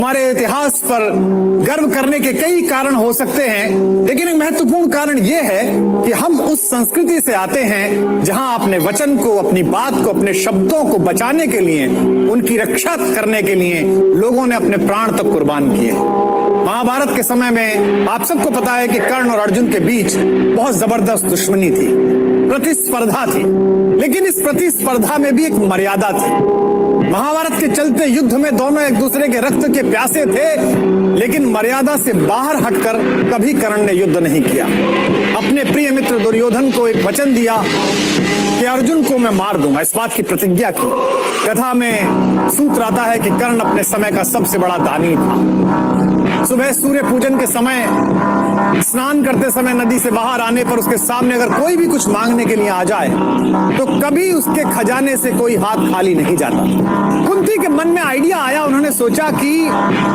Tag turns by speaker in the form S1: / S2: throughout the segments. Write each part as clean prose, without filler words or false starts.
S1: हमारे इतिहास पर गर्व करने के कई कारण हो सकते हैं, लेकिन एक महत्वपूर्ण कारण यह है कि हम उस संस्कृति से आते हैं जहां अपने वचन को, अपनी बात को, अपने शब्दों को बचाने के लिए, उनकी रक्षा करने के लिए लोगों ने अपने प्राण तक कुर्बान किए। महाभारत के समय में आप सबको पता है कि कर्ण और अर्जुन के बीच बहुत जबरदस्त दुश्मनी थी, प्रतिस्पर्धा थी, लेकिन इस प्रतिस्पर्धा में भी एक मर्यादा थी। महाभारत के चलते युद्ध में दोनों एक दूसरे के रक्त के प्यासे थे, लेकिन मर्यादा से बाहर हटकर कभी कर्ण ने युद्ध नहीं किया। अपने प्रिय मित्र दुर्योधन को एक वचन दिया कि अर्जुन को मैं मार दूंगा, इस बात की प्रतिज्ञा की। कथा में सूत्र आता है कि कर्ण अपने समय का सबसे बड़ा दानी था। सुबह सूर्य पूजन के समय स्नान करते समय नदी से बाहर आने पर उसके सामने अगर कोई भी कुछ मांगने के लिए आ जाए तो कभी उसके खजाने से कोई हाथ खाली नहीं जाता। कुंती के मन में आइडिया आया, उन्होंने सोचा कि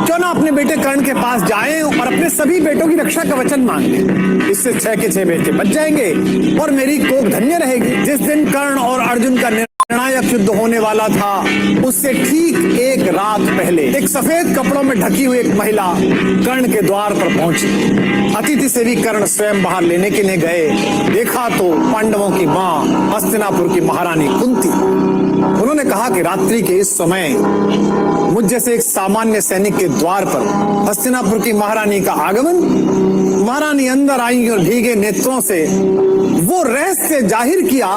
S1: क्यों ना अपने बेटे कर्ण के पास जाएं और अपने सभी बेटों की रक्षा का वचन मांग लें। इससे 6 के 6 बेटे बच जाएंगे और मेरी कोख धन्य रहेगी। जिस दिन कर्ण और अर्जुन का निर्णायक युद्ध होने वाला था, उससे ठीक एक रात पहले एक सफेद कपड़ों में ढकी हुई एक महिला कर्ण के द्वार पर पहुंची। अतिथि से भी कर्ण स्वयं बाहर लेने के लिए गए। देखा तो पांडवों की मां, हस्तिनापुर की महारानी कुंती। उन्होंने कहा कि रात्रि के इस समय मुझ जैसे एक सामान्य सैनिक के द्वार पर हस्तिनापुर की महारानी का आगमन। महारानी अंदर आई और भीगे नेत्रों से वो रहस्य जाहिर किया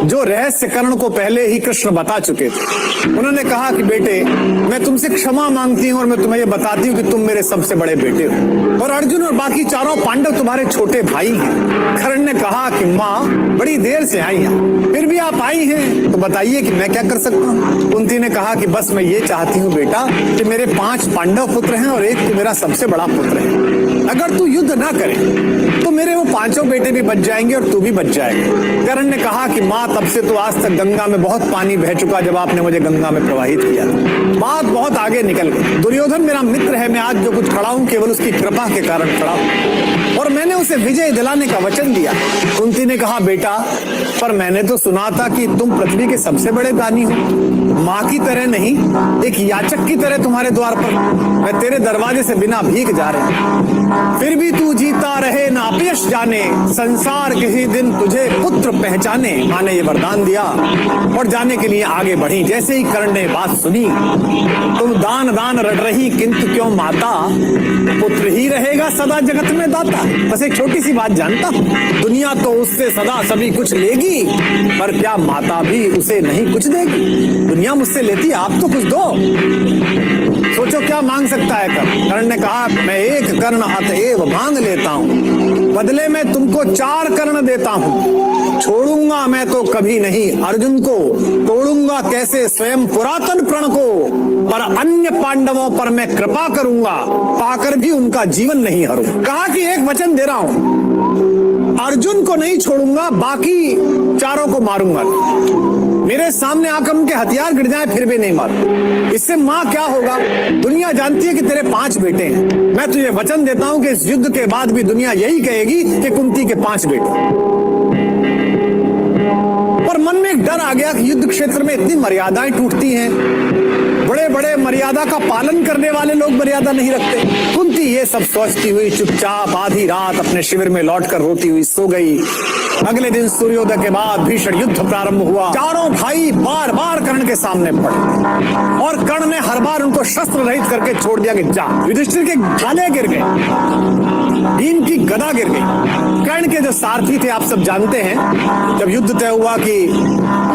S1: जो रहस्य कर्ण को पहले ही कृष्ण बता चुके थे। उन्होंने कहा कि बेटे, मैं तुमसे क्षमा मांगती हूँ और मैं तुम्हें ये बताती हूँ कि तुम मेरे सबसे बड़े बेटे हो और अर्जुन और बाकी चारों पांडव तुम्हारे छोटे भाई हैं। कर्ण ने कहा कि माँ, बड़ी देर से आई हैं, फिर भी आप आई हैं तो बताइए कि मैं क्या कर सकता हूँ। कुंती ने कहा कि बस मैं ये चाहती हूँ बेटा कि मेरे 5 पांडव पुत्र हैं और एक तो मेरा सबसे बड़ा पुत्र है। अगर तू युद्ध ना करे तो मेरे वो 5 बेटे भी बच जाएंगे और तू भी बच जाएगा। कर्ण ने कहा कि माँ, तब से तो आज तक गंगा में बहुत पानी बह चुका जब आपने मुझे गंगा में प्रवाहित किया। बात बहुत आगे निकल गई। दुर्योधन मेरा मित्र है, मैं आज जो कुछ खड़ा हूँ केवल उसकी कृपा के कारण खड़ा हूँ और मैंने उसे विजय दिलाने का वचन दिया। कुंती ने कहा बेटा, पर मैंने तो सुना था कि तुम पृथ्वी के सबसे बड़े दानी हो। माँ की तरह नहीं, एक याचक की तरह तुम्हारे द्वार पर मैं तेरे दरवाजे से बिना भीख जा रहा हूँ। फिर भी तू जीता रहे ना अपयश जाने, संसार किसी दिन तुझे पुत्र पहचाने। माँ ने ये वरदान दिया और जाने के लिए आगे बढ़ी। जैसे ही कर्ण ने बात सुनी, तुम दान दान रट रही किंतु क्यों माता, पुत्र ही रहेगा सदा जगत में दाता। बस एक छोटी सी बात जानता हूँ, दुनिया तो उससे सदा सभी कुछ लेगी, पर क्या माता भी उसे नहीं कुछ देगी। दुनिया मुझसे लेती है, आप तो कुछ दो। सोचो क्या मांग सकता है कर्ण। कर्ण ने कहा, मैं एक कर्ण अतएव मांग लेता हूँ, बदले में तुमको 4 कर्ण देता हूँ। छोड़ूंगा मैं तो कभी नहीं अर्जुन को, तोड़ूंगा कैसे स्वयं पुरातन प्रण को, पर अन्य पांडवों पर मैं कृपा करूंगा, पाकर भी उनका जीवन नहीं हरूं। कहा कि एक वचन दे रहा हूं, अर्जुन को नहीं छोड़ूंगा, बाकी 4 को मारूंगा। मेरे सामने आकर उनके हथियार गिर जाए फिर भी नहीं मारूं। इससे मां क्या होगा, दुनिया जानती है कि तेरे 5 बेटे हैं। मैं तुझे वचन देता हूं कि इस युद्ध के बाद भी दुनिया यही कहेगी कि कुंती के 5 बेटे। पर मन में एक डर आ गया कि युद्ध क्षेत्र में इतनी मर्यादाएं टूटती हैं, बड़े बड़े मर्यादा का पालन करने वाले लोग मर्यादा नहीं रखते। कुंती ये सब सोचती हुई चुपचाप आधी रात अपने शिविर में लौटकर रोती हुई सो गई। अगले दिन सूर्योदय के बाद भीषण युद्ध प्रारंभ हुआ। चारों भाई बार बार कर्ण के सामने पड़े और कर्ण ने हर बार उनको शस्त्र रहित करके छोड़ दिया कि जा। युधिष्ठिर के भाले गिर गए, भीम की गदा गिर गई। कर्ण के जो सारथी थे आप सब जानते हैं, जब युद्ध तय हुआ कि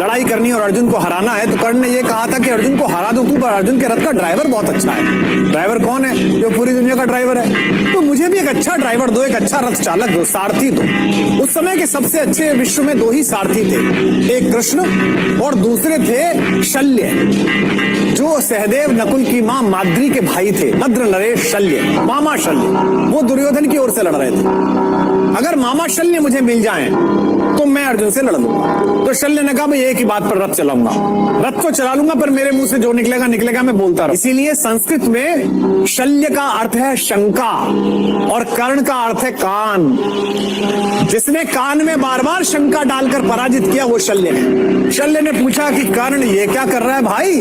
S1: लड़ाई करनी और अर्जुन को हराना है, तो कर्ण ने यह कहा था कि अर्जुन को हरा दूं, पर अर्जुन के रथ का ड्राइवर बहुत अच्छा है। ड्राइवर कौन है? जो पूरी दुनिया का ड्राइवर है। तो मुझे भी एक अच्छा ड्राइवर दो, एक अच्छा रथ चालक दो, सारथी दो। उस समय के सबसे अच्छे विश्व में 2 ही सारथी थे, एक कृष्ण और दूसरे थे शल्य, जो सहदेव नकुल की मां माद्री के भाई थे। भद्र नरेश शल्य, मामा शल्य, वो दुर्योधन की ओर से लड़ रहे थे। अगर मामा शल्य मुझे मिल जाएं तो मैं अर्जुन से लड़ लूंगा। तो शल्य ने कहा भाई एक ही बात पर रथ चलाऊंगा, रथ तो चला लूंगा पर मेरे मुंह से जो निकलेगा निकलेगा, मैं बोलता रहूं। इसीलिए संस्कृत में शल्य का अर्थ है शंका और कर्ण का अर्थ है कान। जिसने कान में बार बार शंका डालकर पराजित किया वो शल्य है। शल्य ने पूछा कि कर्ण ये क्या कर रहा है भाई,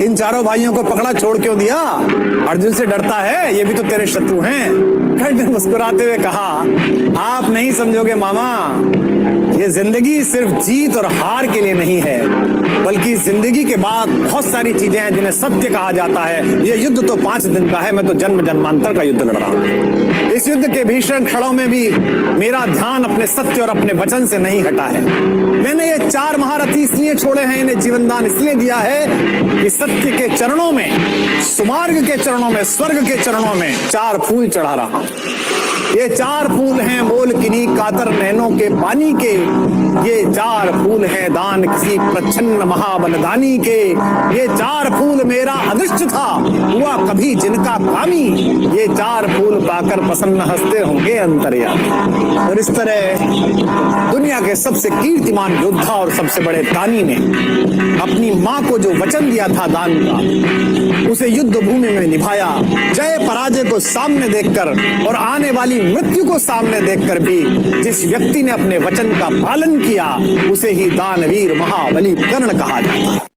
S1: इन चारों भाइयों को पकड़ा छोड़ क्यों दिया, अर्जुन से डरता है, ये भी तो तेरे शत्रु हैं। कर्ण ने मुस्कुराते हुए कहा आप नहीं समझोगे मामा, ये जिंदगी सिर्फ जीत और हार के लिए नहीं है, बल्कि जिंदगी के बाद बहुत सारी चीजें हैं जिन्हें सत्य कहा जाता है। ये युद्ध तो 5 दिन का है, मैं तो जन्म जन्मांतर का युद्ध लड़ रहा हूं। इस युद्ध के भीषण क्षणों में भी मेरा ध्यान अपने सत्य और अपने वचन से नहीं हटा है। मैंने ये 4 महारथी इसलिए छोड़े हैं, इन्हें जीवन दान इसलिए दिया है कि सत्य के चरणों में, सुमार्ग के चरणों में, स्वर्ग के चरणों में 4 फूल चढ़ा रहा हूं। ये 4 फूल हैं मोल किन्हीं कातर नैनों के पानी के, ये 4 फूल हैं दान किसी प्रच्छन्न महाबलदानी के, ये 4 फूल मेरा अदृष्ट था हुआ कभी जिनका कामी, ये 4 फूल पाकर प्रसन्न हंसते होंगे अंतर्यामी। और इस तरह दुनिया के सबसे कीर्तिमान योद्धा और सबसे बड़े दानी ने अपनी मां को जो वचन दिया था दान का, उसे युद्ध भूमि में निभाया। जय पराजय को सामने देखकर और आने वाली मृत्यु को सामने देखकर भी जिस व्यक्ति ने अपने वचन का पालन किया उसे ही दानवीर महाबली कर्ण कहा जाता है।